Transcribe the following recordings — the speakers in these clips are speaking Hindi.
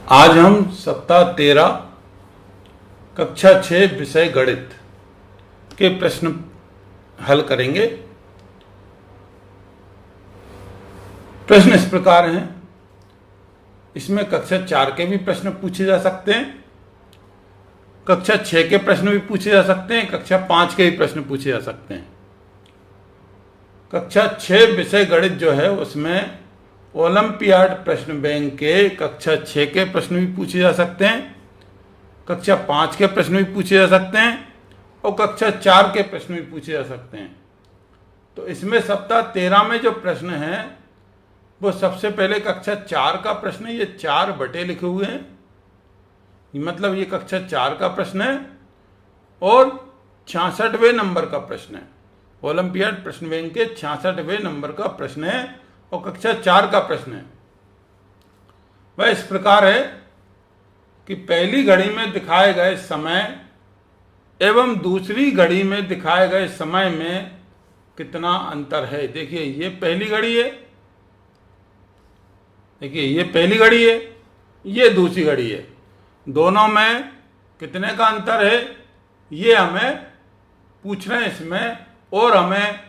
आज हम सप्ताह 13 कक्षा 6 विषय गणित के प्रश्न हल करेंगे। प्रश्न इस प्रकार हैं। इसमें कक्षा 4 के भी प्रश्न पूछे जा सकते हैं, कक्षा 6 के प्रश्न भी पूछे जा सकते हैं, कक्षा 5 के भी प्रश्न पूछे जा सकते हैं। कक्षा 6 विषय गणित जो है उसमें ओलंपियाड प्रश्न बैंक के कक्षा 6 के प्रश्न भी पूछे जा सकते हैं, कक्षा 5 के प्रश्न भी पूछे जा सकते हैं और कक्षा 4 के प्रश्न भी पूछे जा सकते हैं। तो इसमें सप्ताह 13 में जो प्रश्न है वो सबसे पहले कक्षा 4 का प्रश्न है। ये 4 बटे लिखे हुए हैं, मतलब ये कक्षा 4 का प्रश्न है और 66वें नंबर का प्रश्न है। ओलंपियाड प्रश्न बैंक के 66वें नंबर का प्रश्न है और कक्षा 4 का प्रश्न है। वह इस प्रकार है कि पहली घड़ी में दिखाए गए समय एवं दूसरी घड़ी में दिखाए गए समय में कितना अंतर है। देखिए ये पहली घड़ी है, देखिए ये पहली घड़ी है, ये दूसरी घड़ी है, दोनों में कितने का अंतर है ये हमें पूछ रहे हैं इसमें। और हमें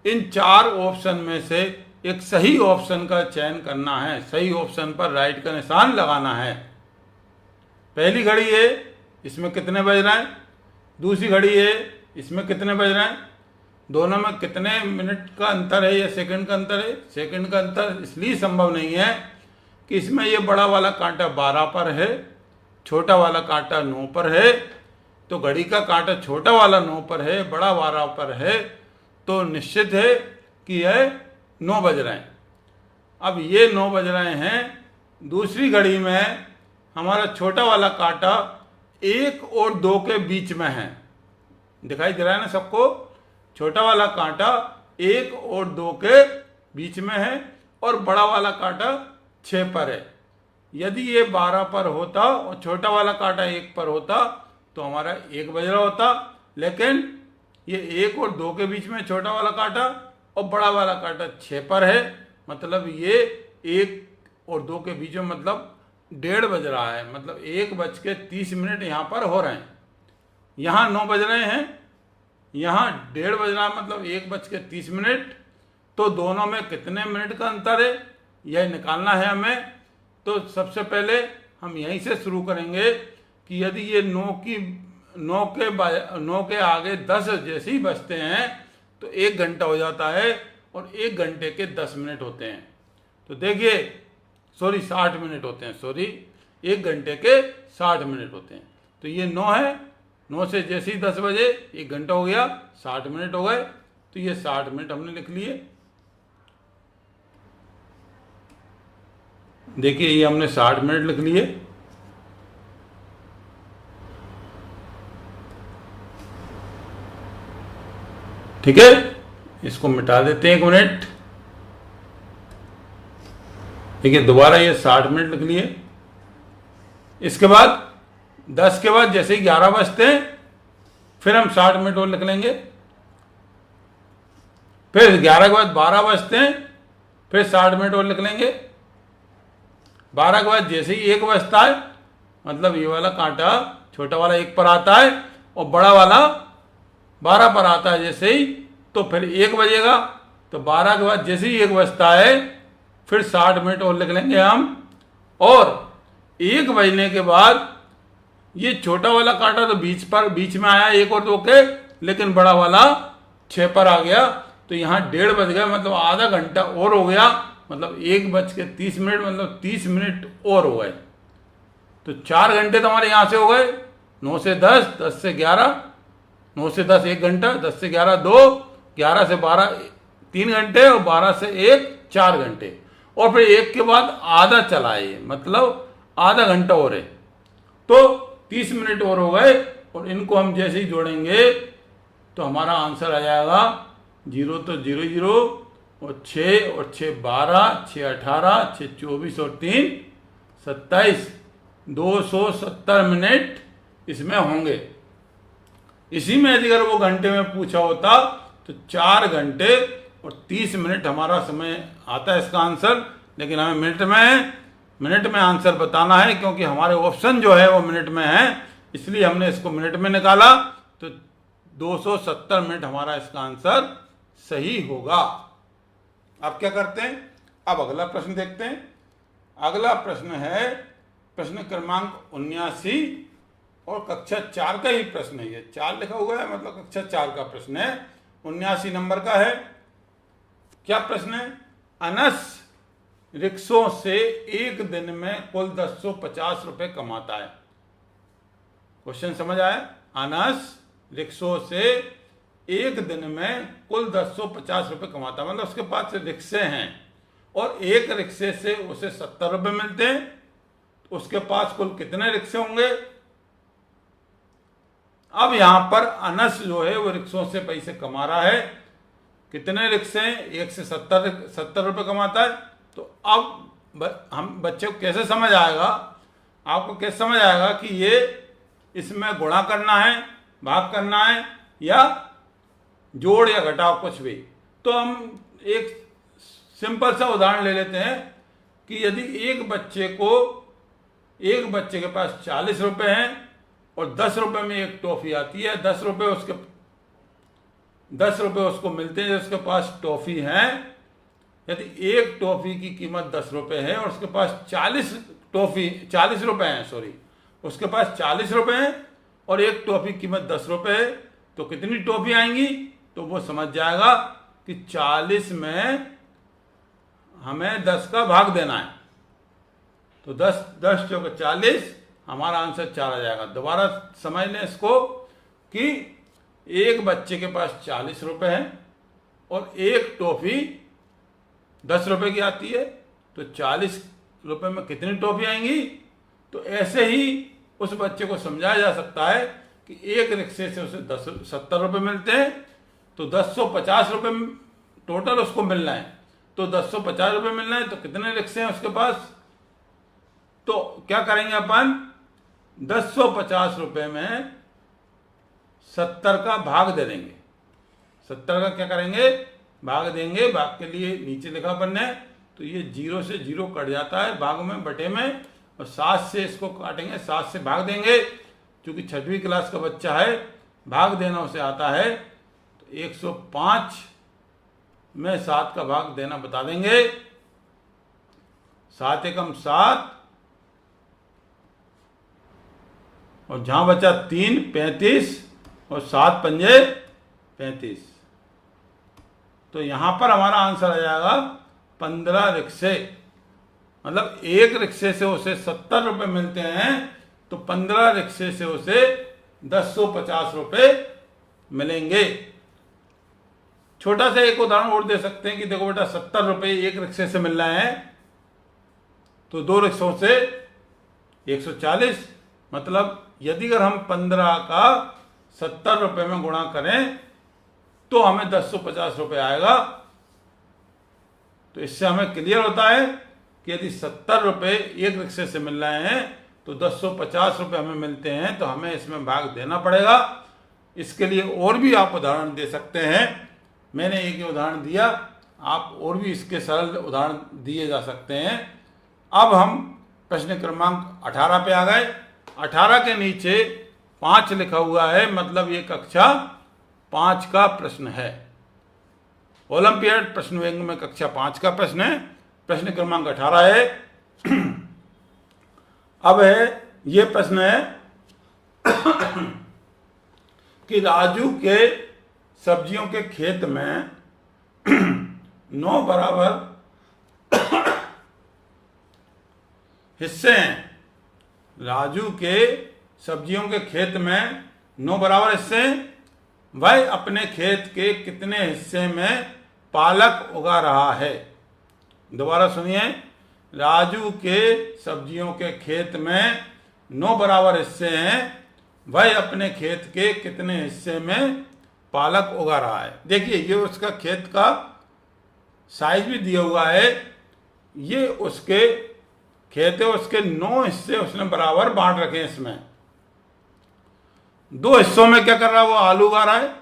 इन 4 ऑप्शन में से एक सही ऑप्शन का चयन करना है, सही ऑप्शन पर राइट का निशान लगाना है। पहली घड़ी है, इसमें कितने बज रहे हैं, दूसरी घड़ी है, इसमें कितने बज रहे हैं, दोनों में कितने मिनट का अंतर है या सेकंड का अंतर है। सेकंड का अंतर इसलिए संभव नहीं है कि इसमें ये बड़ा वाला कांटा 12 पर है, छोटा वाला कांटा 9 पर है। तो घड़ी का कांटा छोटा वाला 9 पर है, बड़ा 12 पर है, तो निश्चित है कि यह 9 बज रहे हैं। अब ये 9 बज रहे हैं, दूसरी घड़ी में हमारा छोटा वाला कांटा 1 और 2 के बीच में है। दिखाई दे रहा है ना सबको, छोटा वाला कांटा 1 और 2 के बीच में है और बड़ा वाला कांटा 6 पर है। यदि ये 12 पर होता और छोटा वाला कांटा 1 पर होता तो हमारा 1 बज रहा होता, लेकिन ये 1 और 2 के बीच में छोटा वाला कांटा और बड़ा वाला कांटा 6 पर है, मतलब ये 1 और 2 के बीच में मतलब 1:30 बज रहा है, मतलब 1:30 यहाँ पर हो रहे हैं। यहाँ 9 बज रहे हैं, यहाँ 1:30 बज रहा है, मतलब 1:30। तो दोनों में कितने मिनट का अंतर है यह निकालना है हमें। तो सबसे पहले हम यहीं से शुरू करेंगे कि यदि ये 9 के आगे 10 जैसे ही बजते हैं तो 1 घंटा हो जाता है और 1 घंटे के 10 मिनट होते हैं। तो देखिए 60 मिनट होते हैं, 1 घंटे के 60 मिनट होते हैं। तो ये 9 है, 9 से जैसे ही 10 बजे 1 घंटा हो गया, 60 मिनट हो गए। तो ये 60 मिनट हमने लिख लिए। देखिए ये हमने 60 मिनट लिख लिए। ठीक है, इसको मिटा देते हैं 1 मिनट। देखिए दोबारा ये 60 मिनट लिख लिए। इसके बाद 10 के बाद जैसे ही 11 बजते हैं फिर हम 60 मिनट और लिख लेंगे। फिर 11 के बाद 12 बजते हैं फिर 60 मिनट और लिख लेंगे। 12 के बाद जैसे ही 1 बजता है, मतलब ये वाला कांटा छोटा वाला 1 पर आता है और बड़ा वाला 12 पर आता है जैसे ही, तो फिर 1 बजेगा। तो 12 के बाद जैसे ही 1 बजता है फिर 60 मिनट और लिख लेंगे हम। और 1 बजने के बाद ये छोटा वाला कांटा तो बीच में आया 1 और 2 के, लेकिन बड़ा वाला 6 पर आ गया। तो यहाँ 1:30 बज गया, मतलब आधा घंटा और हो गया, मतलब 1:30, मतलब 30 मिनट और हो गए। तो 4 घंटे तो हमारे यहाँ से हो गए। 9 से 10, 10 से 11, 9 से 10 1 घंटा, 10 से 11 2, 11 से 12 3 घंटे और 12 से 1 4 घंटे। और फिर 1 के बाद आधा चला है, मतलब आधा घंटा और है, तो 30 मिनट और हो गए। और इनको हम जैसे ही जोड़ेंगे तो हमारा आंसर आ जाएगा 0 तो 0 0 और 6 और 6 12, 6 18, 6 24 और 3 27, 270 मिनट इसमें होंगे। इसी में यदि अगर वो घंटे में पूछा होता तो 4 घंटे और 30 मिनट हमारा समय आता है इसका आंसर, लेकिन हमें मिनट में है मिनट में आंसर बताना है, क्योंकि हमारे ऑप्शन जो है वो मिनट में है, इसलिए हमने इसको मिनट में निकाला। तो 270 मिनट हमारा इसका आंसर सही होगा। अब क्या करते हैं, अब अगला प्रश्न देखते हैं। अगला प्रश्न है प्रश्न क्रमांक 79 और कक्षा 4 का ही प्रश्न है। ये 4 लिखा हुआ है, मतलब कक्षा 4 का प्रश्न है, 79 नंबर का है। क्या प्रश्न है? अनस रिक्शों से एक दिन में कुल 1050 रुपए कमाता है। क्वेश्चन समझ आया? अनस रिक्शों से एक दिन में कुल 1050 रुपए कमाता है, मतलब उसके पास रिक्शे हैं और एक रिक्शे से उसे 70 रुपए मिलते हैं। तो उसके पास कुल कितने रिक्शे होंगे? अब यहां पर अनस जो है वो रिक्शों से पैसे कमा रहा है। कितने रिक्शे हैं? एक से 70 रुपए कमाता है। तो अब हम बच्चे को कैसे समझ आएगा, आपको कैसे समझ आएगा कि ये इसमें गुणा करना है, भाग करना है, या जोड़ या घटाव कुछ भी? तो हम एक सिंपल सा उदाहरण ले लेते हैं कि यदि एक बच्चे के पास 40 रुपए हैं और 10 रुपए में एक टॉफी आती है, 10 रुपए उसको मिलते हैं, उसके पास टॉफी है। यदि एक टॉफी की कीमत 10 रुपए है और उसके पास 40 रुपए हैं, उसके पास 40 रुपए हैं और एक टॉफी की कीमत 10 रुपए है, तो कितनी टॉफी आएंगी? तो वो समझ जाएगा कि 40 में हमें 10 का भाग देना है। तो 10 चौके 40, हमारा आंसर 4 आ जाएगा। दोबारा समझ लें इसको कि एक बच्चे के पास 40 रुपए है और एक टॉफी 10 रुपए की आती है, तो 40 रुपए में कितनी टॉफी आएंगी? तो ऐसे ही उस बच्चे को समझाया जा सकता है कि एक रिक्शे से उसे 70 रुपए मिलते हैं, तो 1050 रुपए टोटल उसको मिलना है। तो 1050 रुपए मिलना है, तो कितने रिक्शे हैं उसके पास? तो क्या करेंगे अपन? 1050 रुपए में 70 का भाग दे देंगे। 70 का क्या करेंगे? भाग देंगे। भाग के लिए नीचे लिखा अपन ने, तो ये 0 से 0 कट जाता है भाग में, बटे में, और 7 से इसको काटेंगे, 7 से भाग देंगे। क्योंकि 6वीं क्लास का बच्चा है, भाग देना उसे आता है, तो 105 में 7 का भाग देना बता देंगे। 7 एकम 7, और जहां बचा 3 35, और 7 पंजे 35। तो यहां पर हमारा आंसर आ जाएगा 15 रिक्शे। मतलब एक रिक्शे से उसे 70 रुपए मिलते हैं, तो 15 रिक्शे से उसे 1050 रुपए मिलेंगे। छोटा सा एक उदाहरण और दे सकते हैं कि देखो बेटा, 70 रुपए एक रिक्शे से मिल रहे हैं, तो 2 रिक्शों से 140। मतलब यदि अगर हम 15 का 70 रुपए में गुणा करें तो हमें 1050 रुपए आएगा। तो इससे हमें क्लियर होता है कि यदि 70 रुपए एक रिक्शे से मिल रहे हैं तो 1050 रुपए हमें मिलते हैं, तो हमें इसमें भाग देना पड़ेगा। इसके लिए और भी आप उदाहरण दे सकते हैं। मैंने एक उदाहरण दिया, आप और भी इसके सरल उदाहरण दिए जा सकते हैं। अब हम प्रश्न क्रमांक 18 पे आ गए। 18 के नीचे 5 लिखा हुआ है, मतलब ये कक्षा 5 का प्रश्न है। ओलंपियाड प्रश्न बैंक में कक्षा 5 का प्रश्न है। प्रश्न क्रमांक 18 है। अब है ये प्रश्न है कि राजू के सब्जियों के खेत में 9 बराबर हिस्से हैं। राजू के सब्जियों के खेत में 9 बराबर हिस्से हैं। वह अपने खेत के कितने हिस्से में पालक उगा रहा है? दोबारा सुनिए। राजू के सब्जियों के खेत में 9 बराबर हिस्से हैं। वह अपने खेत के कितने हिस्से में पालक उगा रहा है? देखिए, ये उसका खेत का साइज भी दिया हुआ है। ये उसके खेत है, उसके 9 हिस्से उसने बराबर बांट रखे हैं। इसमें 2 हिस्सों में क्या कर रहा है? वो आलू उगा रहा है।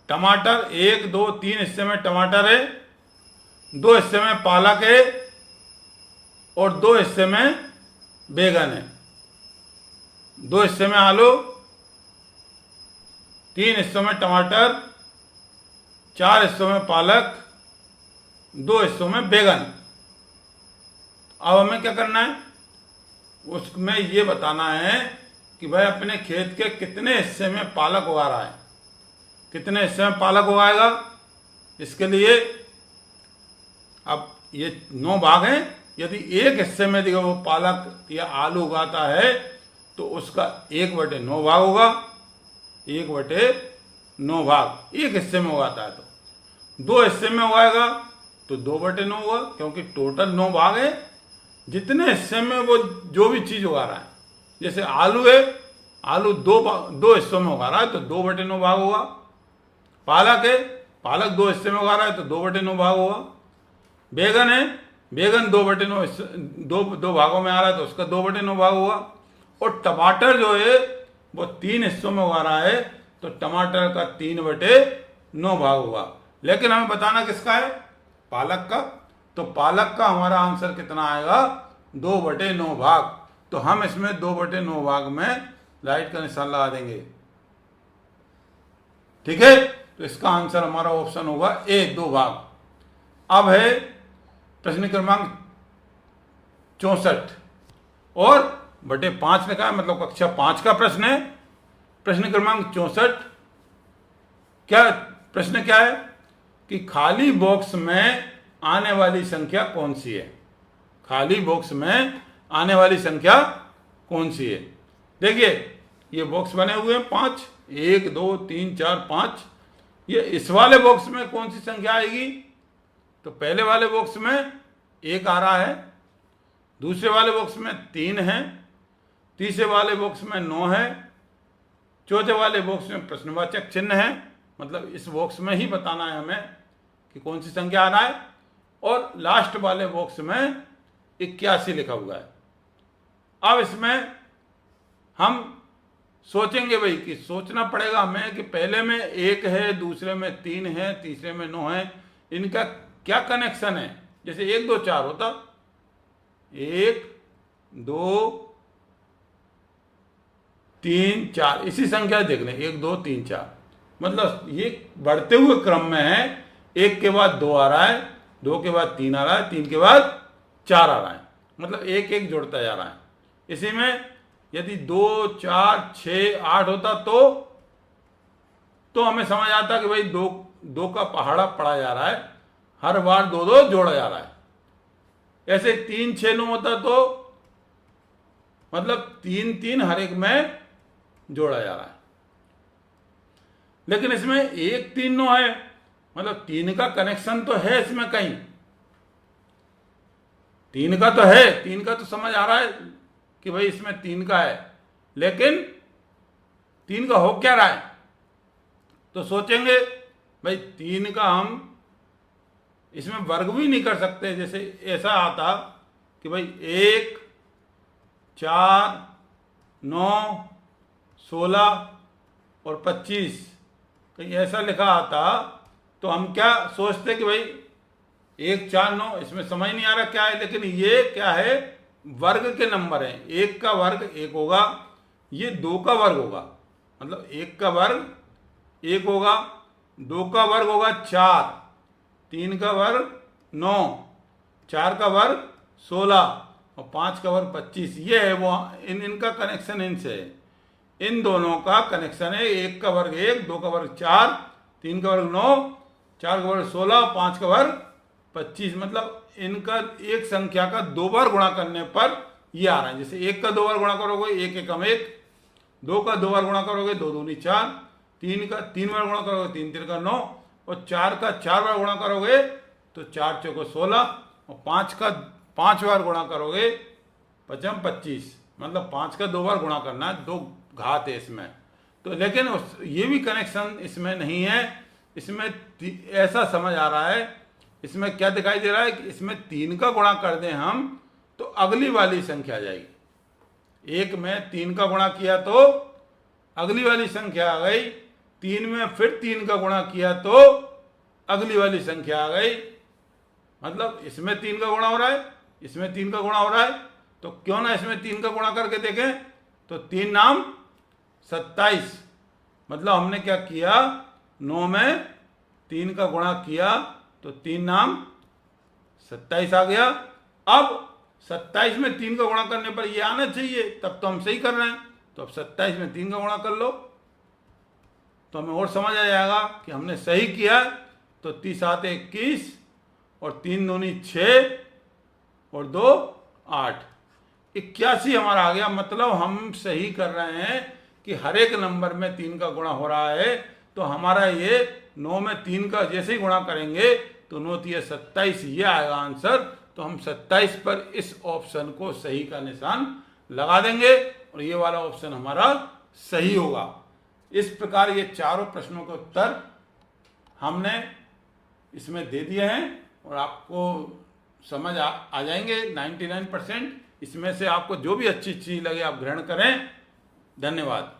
टमाटर 1 2 3 हिस्से में टमाटर है। 2 हिस्से में पालक है। और 2 हिस्से में बैगन है, 2 हिस्से में आलू, 3 हिस्सों में टमाटर, 4 हिस्सों में पालक, 2 हिस्सों में बैगन। अब हमें क्या करना है, उसमें ये बताना है कि भाई अपने खेत के कितने हिस्से में पालक उगा रहा है, कितने हिस्से में पालक उगाएगा। इसके लिए अब ये 9 भाग हैं, यदि एक हिस्से में देखो वो पालक या आलू उगाता है तो उसका 1/9 भाग होगा, 1/9 भाग एक हिस्से में उगाता है। तो 2 हिस्से में उगाएगा तो 2/9 होगा, क्योंकि टोटल 9 भाग है। जितने हिस्से में वो जो भी चीज़ उगा रहा है, जैसे आलू है, आलू 2 हिस्सों में उगा रहा है तो 2/9 भाग होगा। पालक है, पालक 2 हिस्से में उगा रहा है तो 2/9 भाग होगा। बैगन है, बैगन 2 भागों में आ रहा है तो उसका 2/9 भाग होगा। और टमाटर जो है वो 3 हिस्सों में उगा रहा है तो टमाटर का 3/9 भाग होगा। लेकिन हमें बताना किसका है, पालक का। तो पालक का हमारा आंसर कितना आएगा, 2/9 भाग। तो हम इसमें 2/9 भाग में लाइट का निशान लगा देंगे। ठीक है, तो इसका आंसर हमारा ऑप्शन होगा ए, 2 भाग। अब है प्रश्न क्रमांक 64 और बटे 5 लिखा है, मतलब कक्षा 5 का प्रश्न है। प्रश्न क्रमांक 64 प्रश्न क्या है कि खाली बॉक्स में आने वाली संख्या कौन सी है। खाली बॉक्स में आने वाली संख्या कौन सी है। देखिए ये बॉक्स बने हुए हैं 5, 1 2 3 4 5। ये इस वाले बॉक्स में कौन सी संख्या आएगी, तो पहले वाले बॉक्स में 1 आ रहा है, दूसरे वाले बॉक्स में 3 है, तीसरे वाले बॉक्स में 9 है, चौथे वाले बॉक्स में प्रश्नवाचक चिन्ह है। मतलब इस बॉक्स में ही बताना है हमें कि कौन सी संख्या आ रहा है। और लास्ट वाले बॉक्स में 81 लिखा हुआ है। अब इसमें हम सोचेंगे भाई कि सोचना पड़ेगा हमें कि पहले में 1 है, दूसरे में 3 है, तीसरे में 9 है, इनका क्या कनेक्शन है। जैसे 1 2 4 होता, 1 2 3 4, इसी संख्या देख लें 1 2 3 4। मतलब ये बढ़ते हुए क्रम में है, 1 के बाद 2 आ रहा है, 2 के बाद 3 आ रहा है, 3 के बाद 4 आ रहा है। मतलब 1 1 जुड़ता जा रहा है। इसी में यदि 2 4 6 8 होता तो हमें समझ आता कि भाई 2 का पहाड़ा पड़ा जा रहा है, हर बार 2 2 जोड़ा जा रहा है। ऐसे 3 6 9 होता तो मतलब 3 3 हर एक में जोड़ा जा रहा है। लेकिन इसमें 1 3 9 है, मतलब 3 का कनेक्शन तो है इसमें कहीं, 3 का तो है, 3 का तो समझ आ रहा है कि भाई इसमें 3 का है, लेकिन 3 का हो क्या रहा है। तो सोचेंगे भाई 3 का हम इसमें वर्ग भी नहीं कर सकते। जैसे ऐसा आता कि भाई 1 4 9 16 और 25, कहीं ऐसा लिखा आता तो हम क्या सोचते कि भाई 1 4 9, इसमें समझ नहीं आ रहा क्या है। लेकिन ये क्या है, वर्ग के नंबर हैं। 1 का वर्ग 1 होगा, ये 2 का वर्ग होगा, मतलब 1 का वर्ग 1 होगा, 2 का वर्ग होगा 4, 3 का वर्ग 9, 4 का वर्ग 16 और 5 का वर्ग 25। ये है वो, इनका कनेक्शन इनसे है। इन दोनों का कनेक्शन है, 1 का वर्ग 1, 2 का वर्ग 4, 3 का वर्ग 9, 4 का वर्ग 16, 5 का वर्ग 25। मतलब इनका एक संख्या का 2 बार गुणा करने पर ये आ रहा है। जैसे 1 का 2 बार गुणा करोगे 1 1 1, 2 का 2 बार गुणा करोगे 2 दूनी 4, 3 का 3 बार गुणा करोगे 3 3 का 9, और 4 का 4 बार गुणा करोगे तो 4 चौको 16, और 5 का 5 बार गुणा करोगे 5 25। मतलब 5 का 2 बार गुणा करना है, 2 घात है इसमें। तो लेकिन ये भी कनेक्शन इसमें नहीं है। इसमें ऐसा समझ आ रहा है, इसमें क्या दिखाई दे रहा है कि इसमें 3 का गुणा कर दें हम तो अगली वाली संख्या आ जाएगी। 1 में 3 का गुणा किया तो अगली वाली संख्या आ गई, 3 में फिर 3 का गुणा किया तो अगली वाली संख्या आ गई। मतलब इसमें 3 का गुणा हो रहा है, इसमें 3 का गुणा हो रहा है, तो क्यों ना इसमें 3 का गुणा करके देखें। तो 3 नाम 27, मतलब हमने क्या किया, 9 में 3 का गुणा किया तो 3 नाम 27 आ गया। अब 27 में 3 का गुणा करने पर ये आना चाहिए, तब तो हम सही कर रहे हैं। तो अब 27 में 3 का गुणा कर लो तो हमें और समझ आ जाएगा कि हमने सही किया। तो 30 आते 21 और 3 दूनी 6 और 2 8, 81 हमारा आ गया। मतलब हम सही कर रहे हैं कि हर एक नंबर में 3 का गुणा हो रहा है। तो हमारा ये 9 में 3 का जैसे ही गुणा करेंगे तो 9 3 27, ये आएगा आंसर। तो हम 27 पर इस ऑप्शन को सही का निशान लगा देंगे और ये वाला ऑप्शन हमारा सही होगा। इस प्रकार ये चारों प्रश्नों के उत्तर हमने इसमें दे दिए हैं और आपको समझ आ जाएंगे 99%। इसमें से आपको जो भी अच्छी चीज लगे आप ग्रहण करें। धन्यवाद।